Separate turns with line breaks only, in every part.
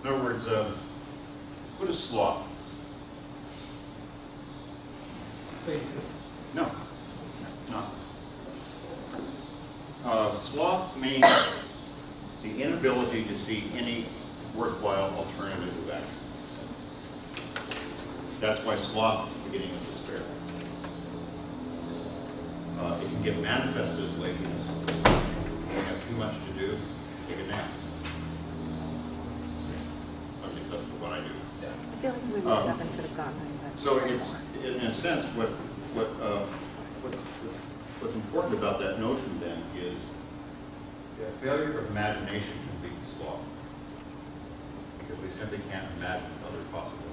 In other words, what is sloth? No, no. Sloth means the inability to see any worthwhile alternative of action. That's why sloth is the beginning of despair. It can get manifested as laziness. When you have too much to do, take a nap. At least that's what I do.
I feel like maybe 7 could have gone.
So it's, in a sense, what's important about that notion then is that failure of imagination can lead to sloth, because we simply can't imagine other possibilities.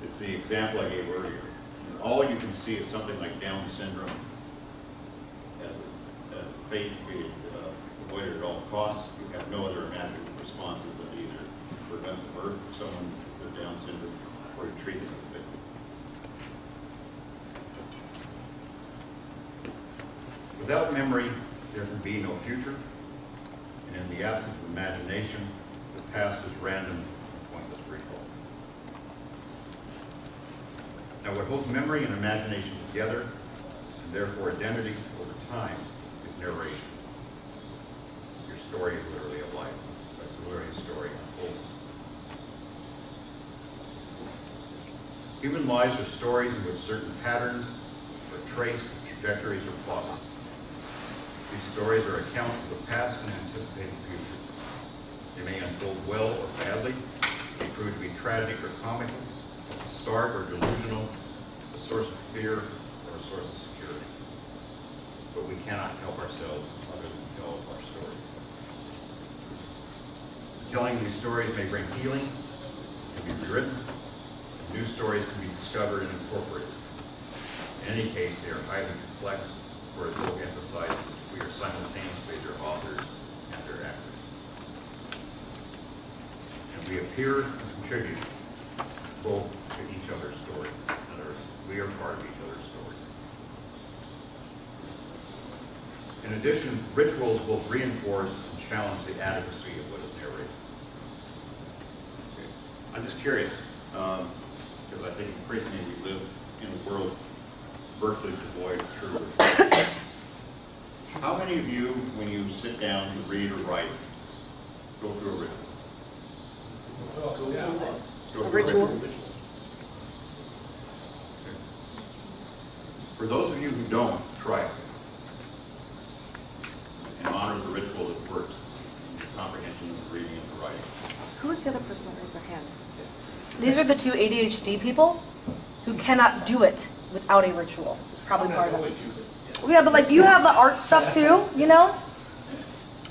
It's the example I gave earlier. And all you can see is something like Down syndrome as a fate to be avoided at all costs. You have no other imaginable responses than either prevent the birth of someone with Down syndrome or to treat them as a victim. Without memory, there can be no future, and in the absence of imagination, the past is random and pointless recall. Now, what holds memory and imagination together, and therefore identity over time, is narration. Your story is literally a life. That's literally a story unfolding. Human lives are stories in which certain patterns are traced, trajectories are plotted. These stories are accounts of the past and anticipated future. They may unfold well or badly, they prove to be tragic or comical, stark or delusional, a source of fear or a source of security. But we cannot help ourselves other than tell our story. Telling these stories may bring healing, can be rewritten, and new stories can be discovered and incorporated. In any case, they are highly complex, for as book emphasizes, we are simultaneously their authors and their actors. And we appear and contribute both to each other's story. In other words, we are part of each other's story. In addition, rituals both reinforce and challenge the adequacy of what is narrated. Okay. I'm just curious, because I think increasingly we live in a world virtually devoid of truth. How many of you, when you sit down to read or write, go through a ritual?
A ritual?
Okay. For those of you who don't, try it. In honor of the ritual that works in your comprehension of the reading and the writing.
Who was the other person that raised their hand?
These are the 2 ADHD people who cannot do it without a ritual. It's probably part of it. Yeah, but like you have the art stuff too, you know?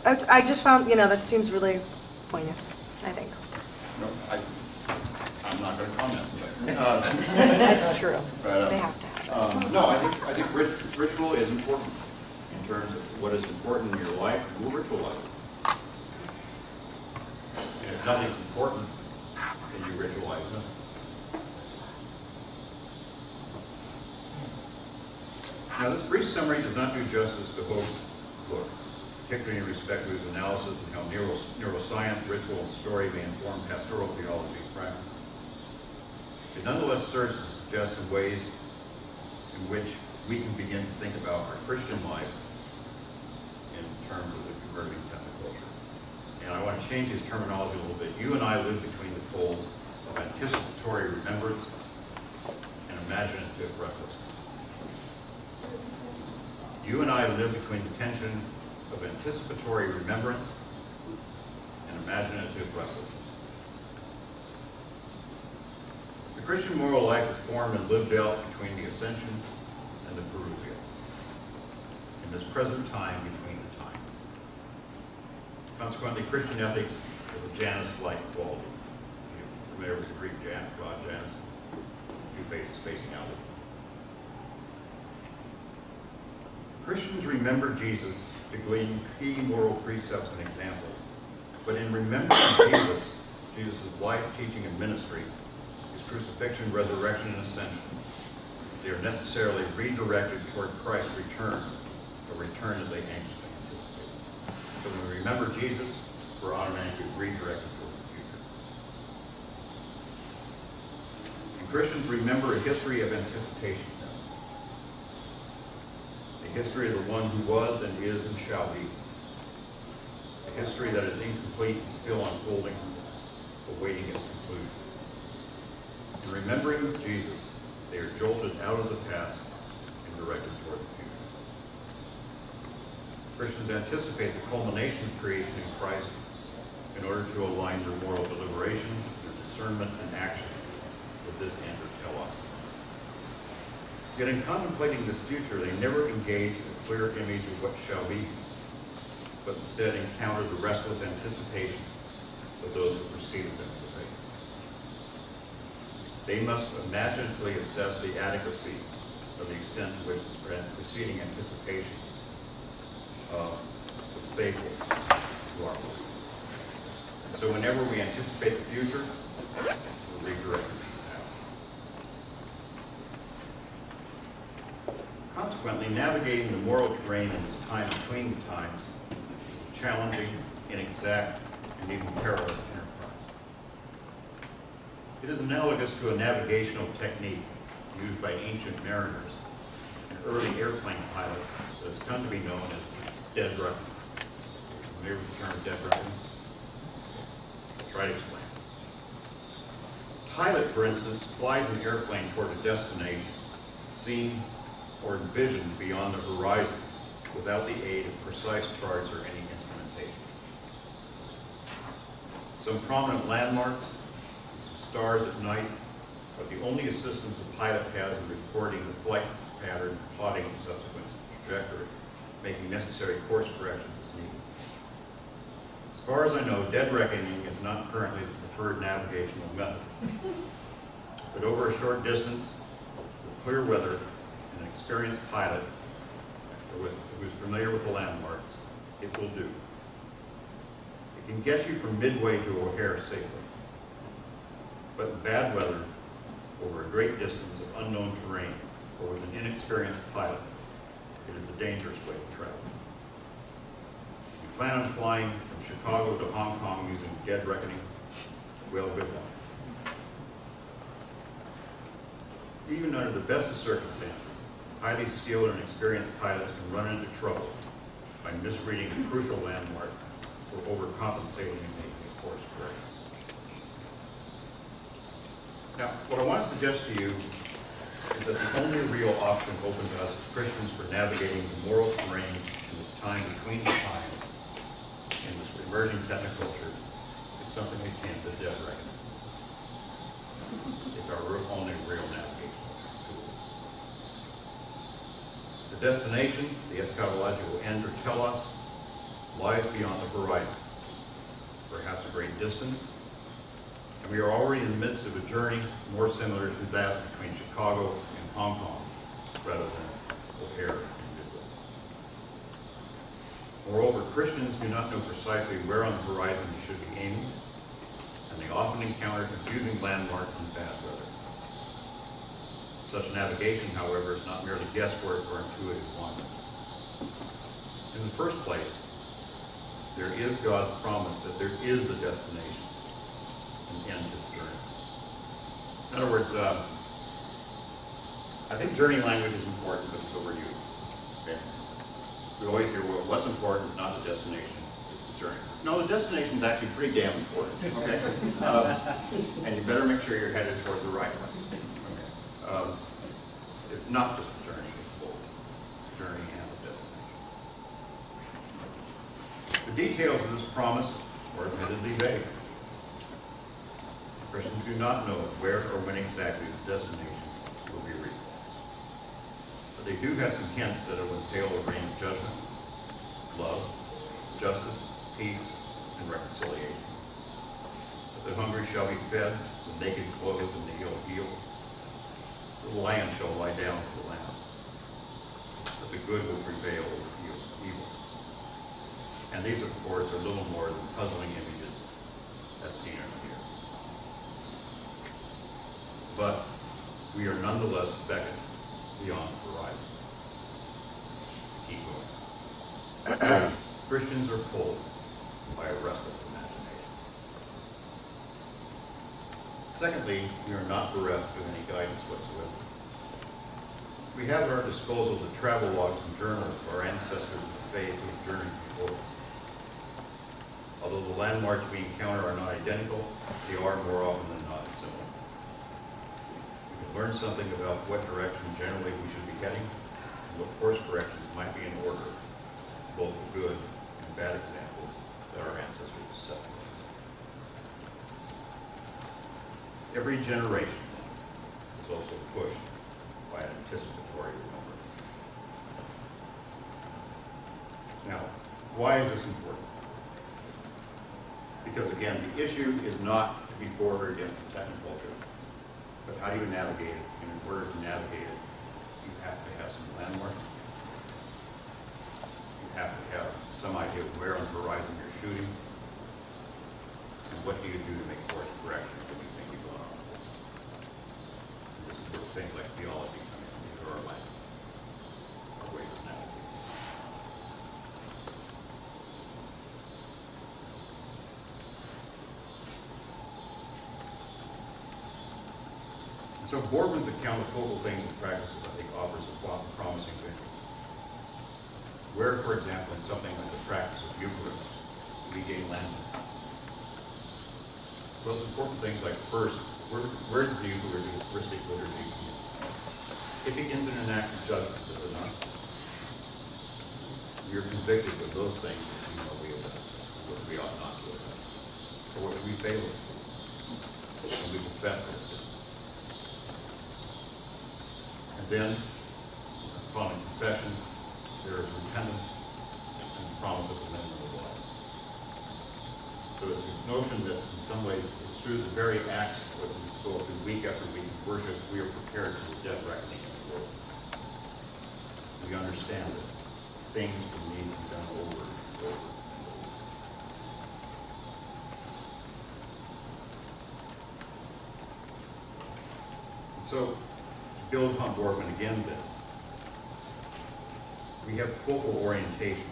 I just found, that seems really poignant, I think.
No, I'm not going to comment.
That's true.
But,
They have to have it.
no, I think ritual is important in terms of what is important in your life. We'll ritualize it. And if nothing's important, then you ritualize it. Now, this brief summary does not do justice to Hope's book, particularly in respect to his analysis of how neuroscience, ritual, and story may inform pastoral theology practice. It nonetheless serves to suggest some ways in which we can begin to think about our Christian life in terms of the converting culture. And I want to change his terminology a little bit. You and I live between the poles of anticipatory remembrance and imaginative restlessness. You and I live between the tension of anticipatory remembrance and imaginative restlessness. The Christian moral life is formed and lived out between the ascension and the parousia, in this present time between the times. Consequently, Christian ethics is a Janus-like quality. You're familiar with the Greek god Janus? 2 faces facing outward. Christians remember Jesus to glean key moral precepts and examples. But in remembering Jesus' life, teaching, and ministry, his crucifixion, resurrection, and ascension, they are necessarily redirected toward Christ's return, a return that they anxiously anticipate. So when we remember Jesus, we're automatically redirected toward the future. And Christians remember a history of anticipation. A history of the one who was and is and shall be. A history that is incomplete and still unfolding, awaiting its conclusion. In remembering Jesus, they are jolted out of the past and directed toward the future. Christians anticipate the culmination of creation in Christ in order to align their moral deliberation, their discernment, and action with this end or telos. Yet in contemplating this future, they never engage in a clear image of what shall be, but instead encounter the restless anticipation of those who preceded them in the faith. They must imaginatively assess the adequacy of the extent to which this preceding anticipation is faithful to our belief. So whenever we anticipate the future, we're redirected now. Consequently, navigating the moral terrain in this time between the times is a challenging, inexact, and even perilous enterprise. It is analogous to a navigational technique used by ancient mariners and early airplane pilots that has come to be known as dead reckoning. Familiar with the term dead reckoning? I'll try to explain. A pilot, for instance, flies an airplane toward a destination, seen or envisioned beyond the horizon without the aid of precise charts or any instrumentation. Some prominent landmarks, some stars at night, are the only assistance a pilot has in recording the flight pattern and plotting the subsequent trajectory, making necessary course corrections as needed. As far as I know, dead reckoning is not currently the preferred navigational method. But over a short distance, with clear weather, and an experienced pilot who is familiar with the landmarks, it will do. It can get you from Midway to O'Hare safely. But in bad weather, over a great distance of unknown terrain, or with an inexperienced pilot, it is a dangerous way to travel. If you plan on flying from Chicago to Hong Kong using dead reckoning, well, good luck. Even under the best of circumstances, highly skilled and experienced pilots can run into trouble by misreading a crucial landmark or overcompensating and making a course correction. Now, what I want to suggest to you is that the only real option open to us as Christians for navigating the moral terrain in this time between the times in this emerging technoculture is something akin to dead reckoning. It's our only real navigation tool. The destination, the eschatological end or telos, lies beyond the horizon, perhaps a great distance, and we are already in the midst of a journey more similar to that between Chicago and Hong Kong, rather than O'Hare and Midway. Moreover, Christians do not know precisely where on the horizon they should be aiming, and they often encounter confusing landmarks in bad weather. Such navigation, however, is not merely guesswork or intuitive wandering. In the first place, there is God's promise that there is a destination, an end to the journey. In other words, I think journey language is important, but it's overused. Okay? We always hear, well, what's important is not the destination, it's the journey. No, the destination is actually pretty damn important, okay? And you better make sure you're headed toward the right one. Okay? It's not just the journey, it's both the journey and the destination. The details of this promise are admittedly vague. Christians do not know where or when exactly the destination will be reached. But they do have some hints that it will entail a reign of judgment, love, justice, peace, and reconciliation. That the hungry shall be fed, the naked clothed, and the ill healed. The lion shall lie down with the lamb. That the good will prevail over evil. And these, of course, are little more than puzzling images as seen on here. But we are nonetheless beckoned beyond the horizon. Keep going. Christians are pulled by a restless imagination. Secondly, we are not bereft of any guidance whatsoever. We have at our disposal the travel logs and journals of our ancestors of faith who have journeyed before us. Although the landmarks we encounter are not identical, they are more often than not similar. We can learn something about what direction generally we should be heading and what course corrections might be in order, both the good and bad examples that our ancestors set. Every generation is also pushed by an anticipatory remembrance. Now, why is this important? Because again, the issue is not to be for or against the technoculture, but how do you navigate it? And in order to navigate it, you have to have some landmarks. You have to have some idea of where on the horizon you're shooting, and what do you do to make course corrections when you think you've gone off course. And this is where things like theology come in. These are our ways of navigating. So Boardman's account of focal things and practices, I think, offers a promising vision. Where, for example, in something like the practice of Eucharist, we gain landmarks. Those important things like, first, where does the Eucharistic liturgy begin? It begins in an act of justice, does it not? We are convicted of those things that we know we have done, what we ought not to have done, or what we fail to do, and we confess those sins. And then, following confession, there is repentance and the promise of amendment of life. So it's this notion that in some ways it's through the very acts that we go through week after week of worship, we are prepared for the death reckoning in the world. We understand that things will need to be done over and over and over. And so, build upon Boardman again that we have focal orientation.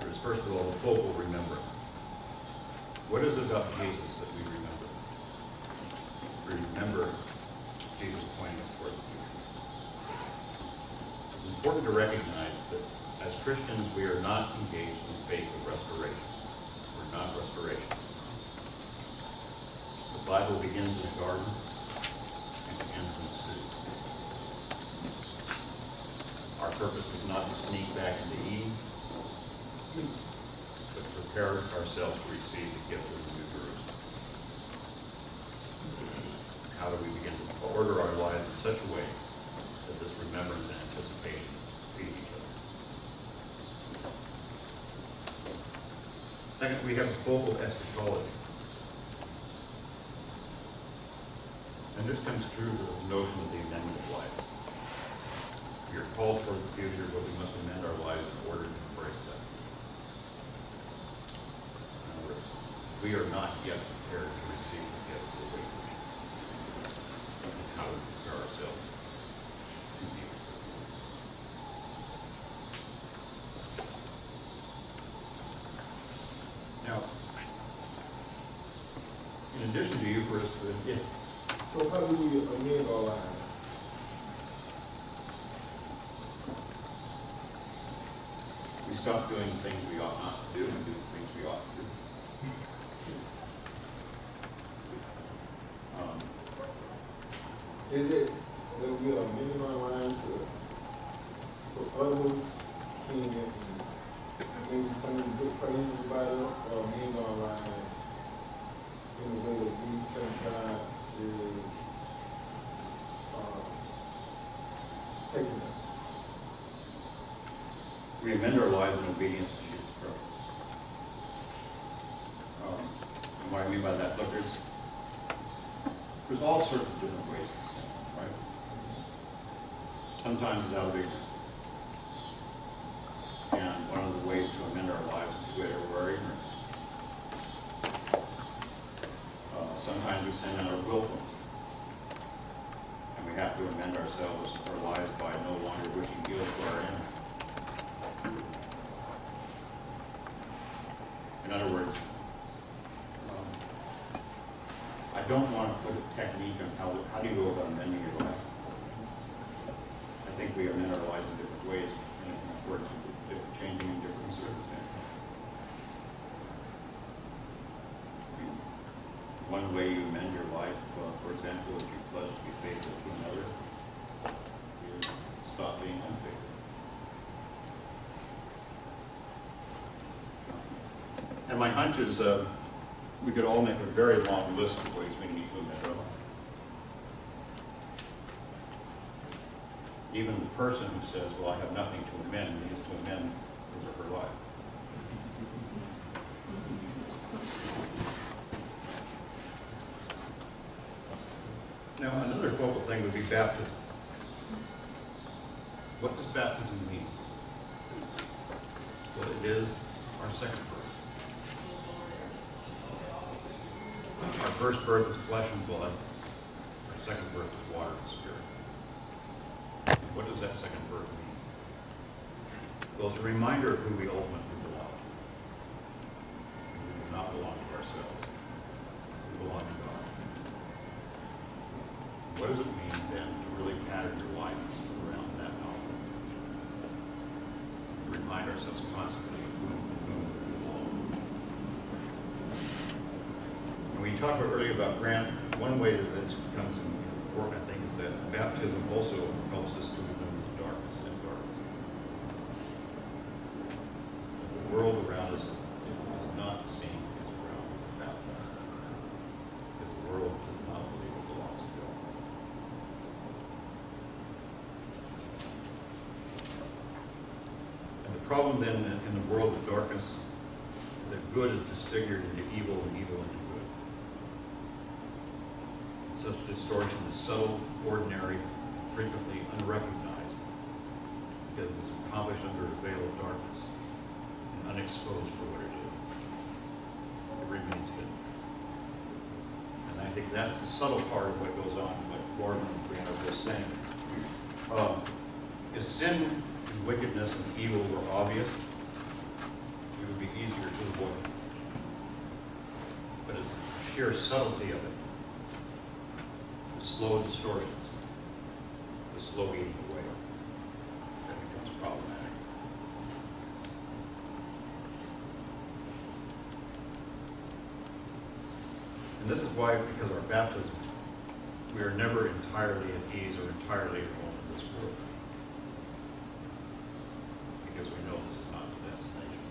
There is first of all the focal remembrance. What is it about Jesus that we remember? We remember Jesus pointing us toward the future. It's important to recognize that as Christians we are not engaged in the faith of restoration. We're not restoration. The Bible begins in a garden and it ends in a city. Our purpose is not to sneak back into Eden, but to prepare ourselves to receive the gift of the New Jerusalem. How do we begin to order our lives in such a way that this remembrance and anticipation feed each other? Second, we have a focal eschatology. And this comes through the notion of the amendment of life. We are called toward the future, but we must amend our lives in order to embrace that. In other words, we are not yet prepared to receive the gift of the way. How do we prepare ourselves to be recipients? Now, in addition to Eucharist, yes.
So how do we amend our lives?
We stop doing things we ought not to do and do things we ought to do.
Is it that we are amending our lives so others can maybe some good phrases about us, or amending our lives in a way that we think God is taking us?
We amend our lives in obedience to Jesus Christ. And what I mean by that, look, there's all sorts of different ways to sin, right? Sometimes it's out of ignorance. And one of the ways to amend our lives is to get over our ignorance. Sometimes we sin out of willfulness. And we have to amend our lives by no longer wishing guilt for our enemy. don't want to put a technique on how do you go about amending your life. I think we amend our lives in different ways, and of course, changing in different circumstances. One way you amend your life, for example, if you pledge to be faithful to another, you stop being unfaithful. And my hunch is we could all make a very long list of ways we need to amend our life. Even the person who says, well, I have nothing to amend, needs to amend his or her life. Now, another focal thing would be baptism. What does baptism mean? Well, it is our second birth. Our first birth is flesh and blood. Our second birth is water and spirit. What does that second birth mean? Well, it's a reminder of who we ultimately belong to. We do not belong to ourselves. We belong to God. What does it mean then to really pattern your life around that knowledge? Remind ourselves constantly of whom we belong. When we talked earlier about Grant, one way that this becomes important, I think, is that baptism also helps us to remove darkness and darkness. The world around us is not seen as a ground baptized, because the world does not believe it belongs to God. And the problem then in the world of darkness is that good is disfigured into evil and evil into good. Such distortion is subtle, ordinary, frequently unrecognized, because it is accomplished under a veil of darkness and unexposed for what it is. It remains hidden. And I think that's the subtle part of what goes on, like Gordon and Brianna were just saying. If sin and wickedness and evil were obvious, it would be easier to avoid it. But it's the sheer subtlety of it, the slow distortions, the slow eating away, that becomes problematic. And this is why, because of our baptism, we are never entirely at ease or entirely at home in this world. Because we know this is not the destination.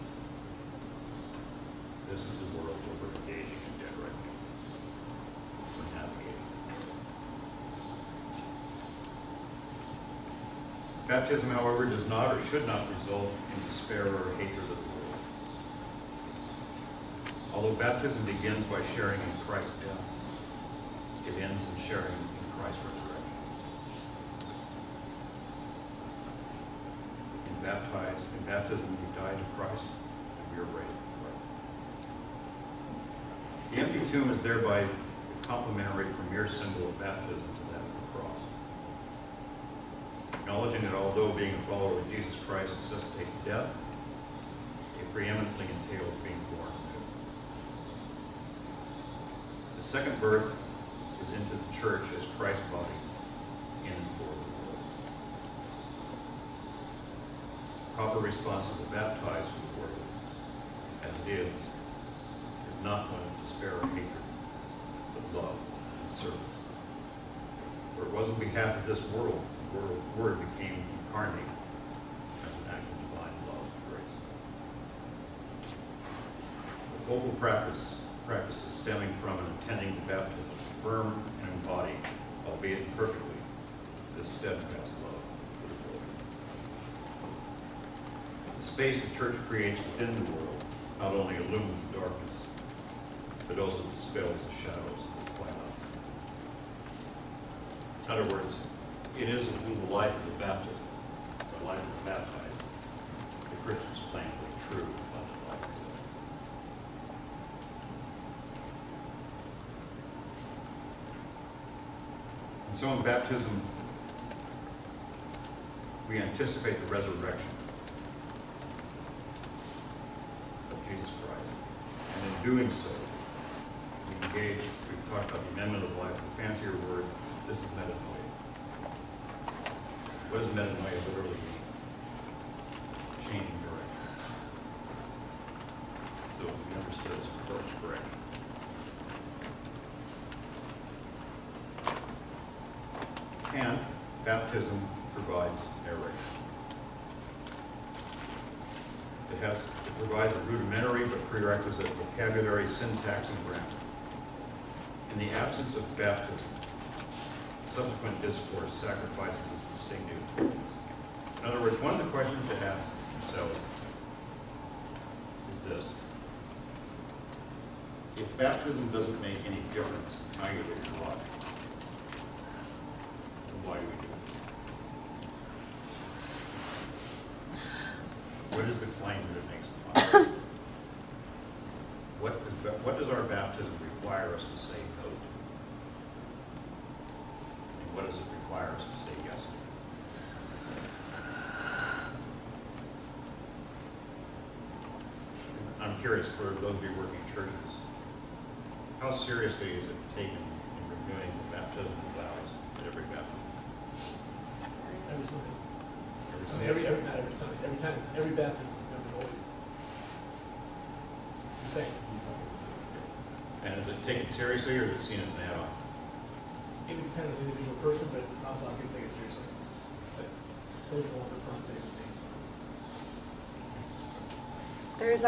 This is the world where we're engaging in dead reckoning. We're navigating. Baptism, however, does not or should not result in despair or hatred of the world. Although baptism begins by sharing in Christ's death, it ends in sharing in Christ's resurrection. In baptism, we die to Christ, and we are raised with Christ. The empty tomb is thereby the complementary premier symbol of baptism to that of the cross. Acknowledging that although being a follower of Jesus Christ necessitates death, it preeminently entails being born anew. The second birth is into the church as Christ's body in and for the world. Proper response of the baptized to the world, as it is not one of despair or hatred, but love and service. For it was on behalf of this world the Word became incarnate as an act of divine love and grace. The focal practices stemming from and attending to baptism affirm and embody, albeit imperfectly, this steadfast love for the world. The space the church creates within the world not only illumines the darkness, but also dispels the shadows that climb up. In other words, it is in the life of the baptism, the life of the baptized, the Christian's claim for true abundant life exists. And so in baptism, we anticipate the resurrection of Jesus Christ. And in doing so, we engaged, we've talked about the amendment of life, the fancier word, this is metanoia. What does metanoia literally mean? Changing direction. So we understood its course correct. And baptism provides narration. It provides a rudimentary but prerequisite vocabulary, syntax, and grammar. In the absence of baptism, subsequent discourse sacrifices its distinctive importance. In other words, one of the questions to ask yourselves is this. If baptism doesn't make any difference in how you live your life, then why do we do it? What is the claim that it makes upon us? What does our baptism require us to say no to? And what does it require us to say yes to? I'm curious, for those of you working in churches, how seriously is it taken in renewing the baptism vows at every baptism?
Every Sunday. Not every Sunday. Every time, every baptism, always. The same.
And is it taken seriously, or is it seen as an add-on?
It would depend on the individual person, but not a lot of people take it seriously. But those are the ones that front say things.
There's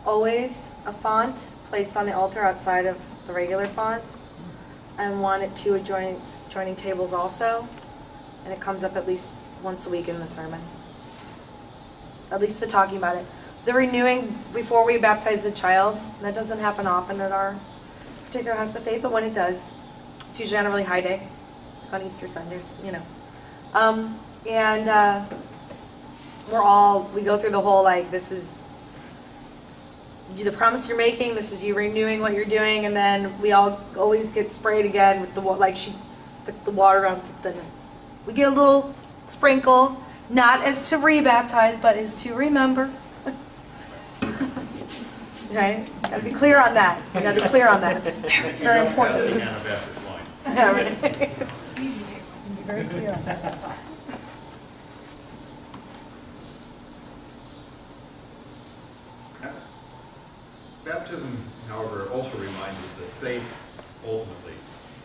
always a font placed on the altar outside of the regular font, and one at two adjoining tables also, and it comes up at least once a week in the sermon. At least the talking about it. The renewing before we baptize a child, that doesn't happen often at our particular house of faith, but when it does, it's usually on a really high day, on Easter Sundays, you know. We go through the whole, like, this is the promise you're making, this is you renewing what you're doing, and then we all always get sprayed again with the, like, she puts the water on something. We get a little sprinkle, not as to rebaptize, but as to remember. Right? Gotta be clear on that. You gotta be clear on that. It's very important.
That's the Anabaptist line.
Yeah, right. Easy. Be very clear on that.
Baptism, however, also reminds us that faith ultimately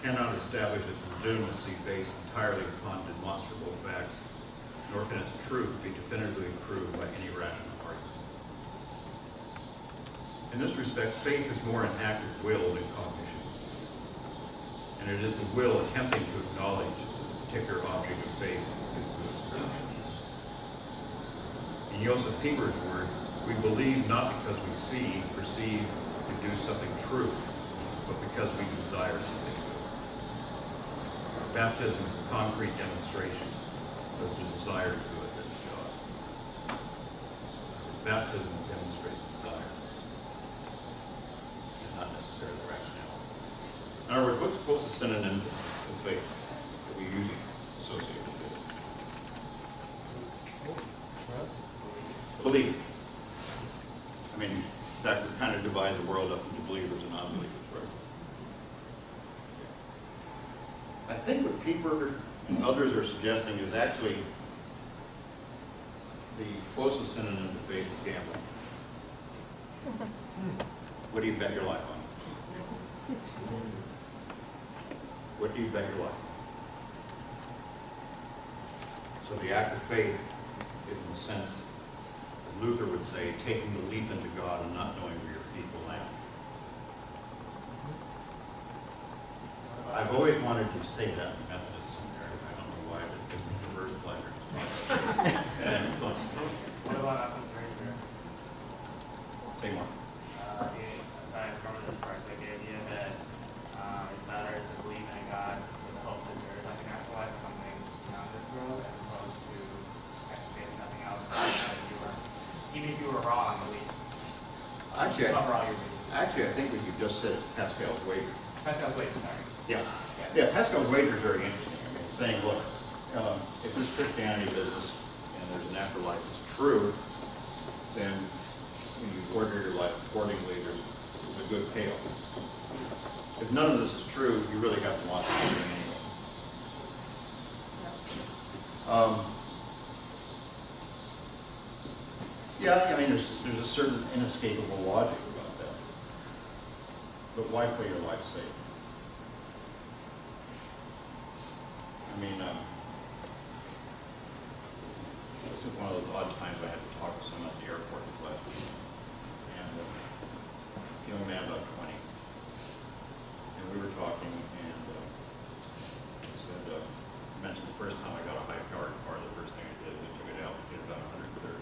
cannot establish its legitimacy based entirely upon demonstrable facts, nor can its truth be definitively proved by any rational argument. In this respect, faith is more an act of will than cognition, and it is the will attempting to acknowledge the particular object of faith is good. In Joseph Pieper's words, we believe not because we see, perceive, or do something true, but because we desire something good. Baptism is a concrete demonstration of the desire to do it that is God. Baptism demonstrates desire, and not necessarily rationality. In other words, what's the closest synonym of faith that we usually associate with faith? Belief. I mean, in fact, we kind of divide the world up into believers and non-believers, right? I think what Pieper and others are suggesting is actually the closest synonym to faith is gambling. What do you bet your life on? What do you bet your life on? So the act of faith is, in a sense, as Luther would say, taking the leap into God and not knowing where your feet will land. I've always wanted to say that in Methodist seminary. I don't know why, but it gives me diverse pleasure.
What about Occam's razor?
Say more.
If I remember this correctly, the idea that it's better to believe in a God with the hope that there is like an afterlife or something beyond this world, as opposed to actually getting nothing else. Even if you were wrong, at least
Actually,
cover all your bases.
I think what you just said is Pascal's wager.
Pascal's wager, sorry.
Yeah, Pascal's wager is very interesting. I mean, saying, look, if this Christianity business and there's an afterlife is true, then when you order your life accordingly, there's a good payoff. if none of this is true, you really have to want something anyway. Yeah, I mean, there's a certain inescapable logic about that. But why play your life safe? I mean, this is one of those odd times I had to talk to someone at the airport last week. And a young man about 20. And we were talking, and he said, mentioned the first time I got a high-powered car, the first thing I did was took it out and did about 130.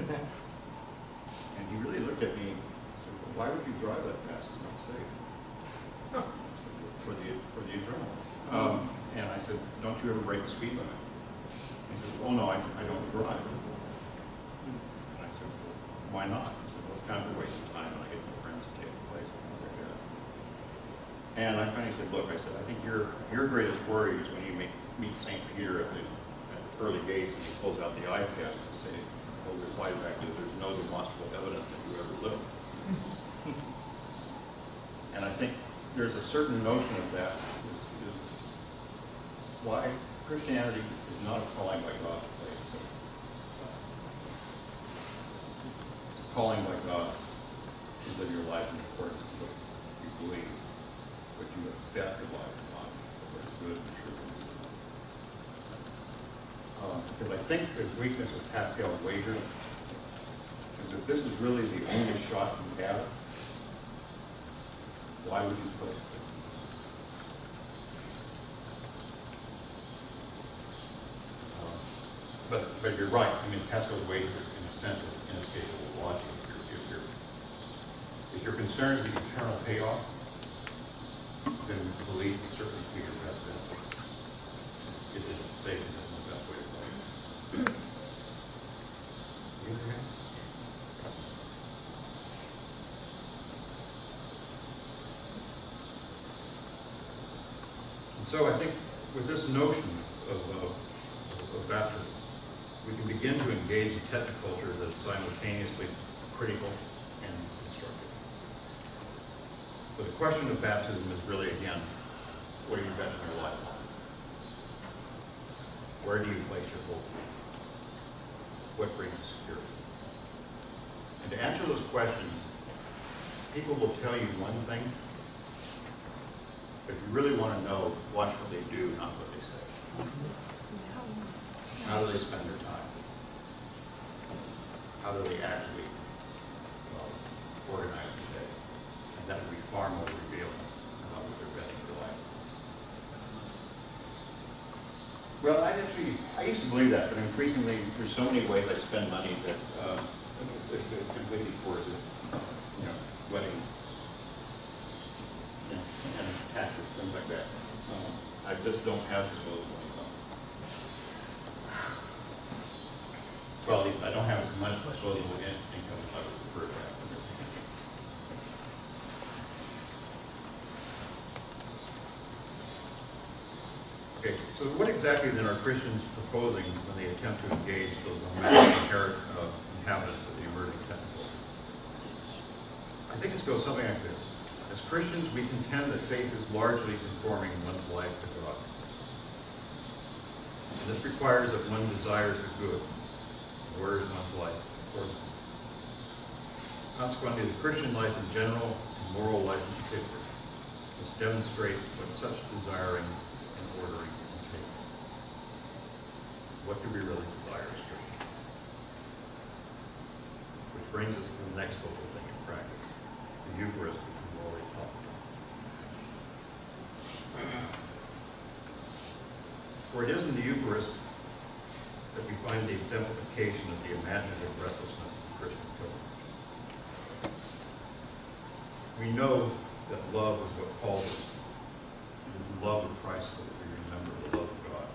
And he really looked at me and said, well, why would you drive that fast? It's not safe. I said, for the adrenaline. And I said, don't you ever break the speed limit? He said, oh no, I don't drive. And I said, well, why not? He said, well, it's kind of a waste of time when I get my friends to take the place and things like that. And I finally said, look, I said, I think your greatest worry is when you meet St. Peter at the early gates and he pulls out the iPad and say, well, reply back to there's no demonstrable evidence that you ever lived. And I think there's a certain notion of that is why Christianity is not a calling by God to play it safe. It's a calling by God to live your life in accordance with what you believe, what you have bet your life on, what is good and true. Because I think the weakness of Pascal's wager is that this is really the only shot you have. Why would you play it? But you're right. I mean, Pascal's wager, in a sense, is inescapable logic. If your concern is the eternal payoff, then belief is certainly for your best interest. It isn't safe, and that's the best way to play it. And so I think with this notion of baptism, we can begin to engage in technoculture that's simultaneously critical and constructive. But the question of baptism is really, again, what are you betting your life on? Where do you place your hope? What brings you security? And to answer those questions, people will tell you one thing, but if you really want to know, watch what they do, not what they say. How do they spend their time? How do they actually organize the day? And that will be far more revealing about what they're betting for life. Well, I used to believe that, but increasingly there's so many ways I spend money that it's completely coercive. Weddings, and taxes, things like that. I just don't have disposable income. Well, at least I don't have as much disposable income as I would prefer to have. Okay, so what exactly then are Christians proposing when they attempt to engage those nomadic inhabitants of the emerging technical? I think it goes something like this. As Christians, we contend that faith is largely conforming one's life to God. And this requires that one desires the good, and orders one's life accordingly. Consequently, the Christian life in general, and moral life in particular, must demonstrate what such desiring and ordering entail. What do we really desire as Christians? Which brings us to the next focal thing in practice, the Eucharist, which we've already talked about. For it is in the Eucharist that we find the exemplification of the imaginative restlessness of the Christian pilgrimage. We know that love is what calls us. It is the love of Christ that we remember the love of God.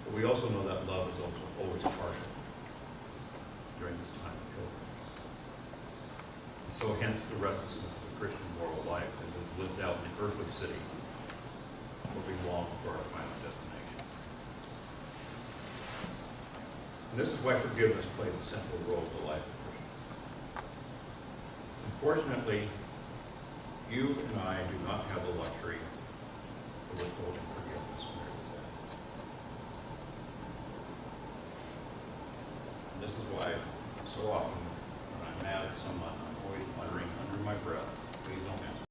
But we also know that love is also always partial during this time of pilgrimage. And so hence the restlessness of the Christian moral life as it lived out in the earthly city will be long for our final destination. And this is why forgiveness plays a central role in the life of Christians. Unfortunately, you and I do not have the luxury of withholding forgiveness from their disaster. This is why so often when I'm mad at someone, I'm always muttering under my breath, please don't answer.